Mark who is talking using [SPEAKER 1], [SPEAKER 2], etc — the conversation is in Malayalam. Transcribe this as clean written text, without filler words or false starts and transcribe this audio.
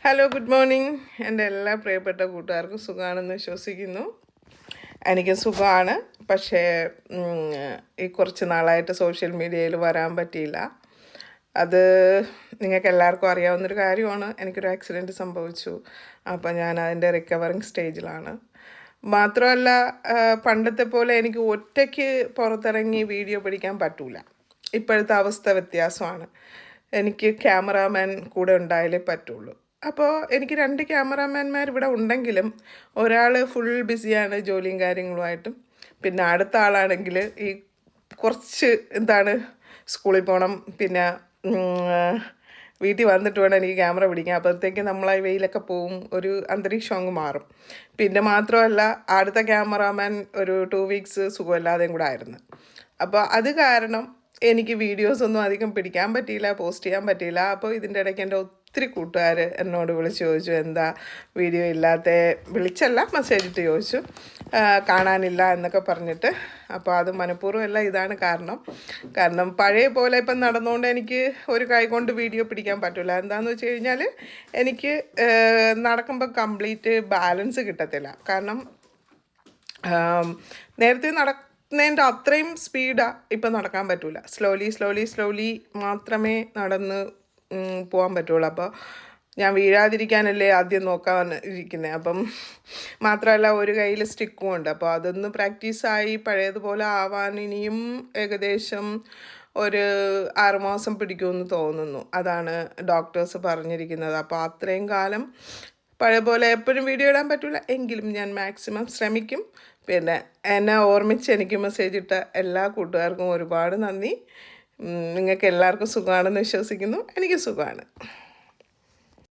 [SPEAKER 1] Hello, good morning. എൻ്റെ എല്ലാ പ്രിയപ്പെട്ട കൂട്ടുകാർക്കും സുഖമാണെന്ന് വിശ്വസിക്കുന്നു. എനിക്ക് സുഖമാണ്. പക്ഷേ ഈ കുറച്ച് നാളായിട്ട് സോഷ്യൽ മീഡിയയിൽ വരാൻ പറ്റിയില്ല. അത് നിങ്ങൾക്ക് എല്ലാവർക്കും അറിയാവുന്നൊരു കാര്യമാണ്. എനിക്കൊരു ആക്സിഡൻറ്റ് സംഭവിച്ചു. അപ്പോൾ ഞാൻ അതിൻ്റെ റിക്കവറിങ് സ്റ്റേജിലാണ്. മാത്രമല്ല, പണ്ടത്തെ പോലെ എനിക്ക് ഒറ്റയ്ക്ക് പുറത്തിറങ്ങി വീഡിയോ പിടിക്കാൻ പറ്റൂല. ഇപ്പോഴത്തെ അവസ്ഥ വ്യത്യാസമാണ്. എനിക്ക് ക്യാമറാമാൻ കൂടെ ഉണ്ടായാലേ പറ്റുള്ളൂ. അപ്പോൾ എനിക്ക് 2 ക്യാമറാമാൻമാർ ഇവിടെ ഉണ്ടെങ്കിലും ഒരാൾ ഫുൾ ബിസിയാണ് ജോലിയും കാര്യങ്ങളുമായിട്ടും. പിന്നെ അടുത്ത ആളാണെങ്കിൽ ഈ കുറച്ച് സ്കൂളിൽ പോകണം, പിന്നെ വീട്ടിൽ വന്നിട്ട് വേണം എനിക്ക് ക്യാമറ പിടിക്കാൻ. അപ്പോഴത്തേക്ക് നമ്മളായി വെയിലൊക്കെ പോവും, ഒരു അന്തരീക്ഷം അങ്ങ് മാറും. പിന്നെ മാത്രമല്ല, അടുത്ത ക്യാമറാമാൻ ഒരു 2 വീക്സ് സുഖമില്ലാതെയും കൂടെ ആയിരുന്നു. അപ്പോൾ അത് കാരണം എനിക്ക് വീഡിയോസൊന്നും അധികം പിടിക്കാൻ പറ്റിയില്ല, പോസ്റ്റ് ചെയ്യാൻ പറ്റിയില്ല. അപ്പോൾ ഇതിൻ്റെ ഇടയ്ക്ക് എൻ്റെ ഒത്തിരി കൂട്ടുകാർ എന്നോട് വിളിച്ച് ചോദിച്ചു, എന്താ വീഡിയോ ഇല്ലാത്ത, വിളിച്ചല്ല മെസ്സേജ് ഇട്ട് ചോദിച്ചു, കാണാനില്ല എന്നൊക്കെ പറഞ്ഞിട്ട്. അപ്പോൾ അത് മനഃപൂർവ്വമല്ല, ഇതാണ് കാരണം പഴയ പോലെ ഇപ്പം നടന്നുകൊണ്ട് എനിക്ക് ഒരു കൈ കൊണ്ട് വീഡിയോ പിടിക്കാൻ പറ്റില്ല. എന്താണെന്ന് വെച്ച് കഴിഞ്ഞാൽ എനിക്ക് നടക്കുമ്പോൾ കംപ്ലീറ്റ് ബാലൻസ് കിട്ടത്തില്ല. കാരണം നേരത്തെ നടക്കുന്നതിൻ്റെ അത്രയും സ്പീഡാണ് ഇപ്പം നടക്കാൻ പറ്റില്ല. സ്ലോലി മാത്രമേ നടന്ന് പോകാൻ പറ്റുള്ളൂ. അപ്പോൾ ഞാൻ വീഴാതിരിക്കാനല്ലേ ആദ്യം നോക്കാൻ ഇരിക്കുന്നത്. അപ്പം മാത്രമല്ല, ഒരു കയ്യിൽ സ്റ്റിക്കും ഉണ്ട്. അപ്പോൾ അതൊന്ന് പ്രാക്ടീസായി പഴയതുപോലെ ആവാൻ ഇനിയും ഏകദേശം ഒരു 6 മാസം പിടിക്കുമെന്ന് തോന്നുന്നു. അതാണ് ഡോക്ടേഴ്സ് പറഞ്ഞിരിക്കുന്നത്. അപ്പോൾ അത്രയും കാലം പഴയ പോലെ എപ്പോഴും വീഡിയോ ഇടാൻ പറ്റില്ല, എങ്കിലും ഞാൻ മാക്സിമം ശ്രമിക്കും. പിന്നെ എന്നെ ഓർമ്മിച്ച് എനിക്ക് മെസ്സേജ് ഇട്ട എല്ലാ കൂട്ടുകാർക്കും ഒരുപാട് നന്ദി. നിങ്ങൾക്ക് എല്ലാവർക്കും സുഖമാണെന്ന് വിശ്വസിക്കുന്നു. എനിക്ക് സുഖമാണ്.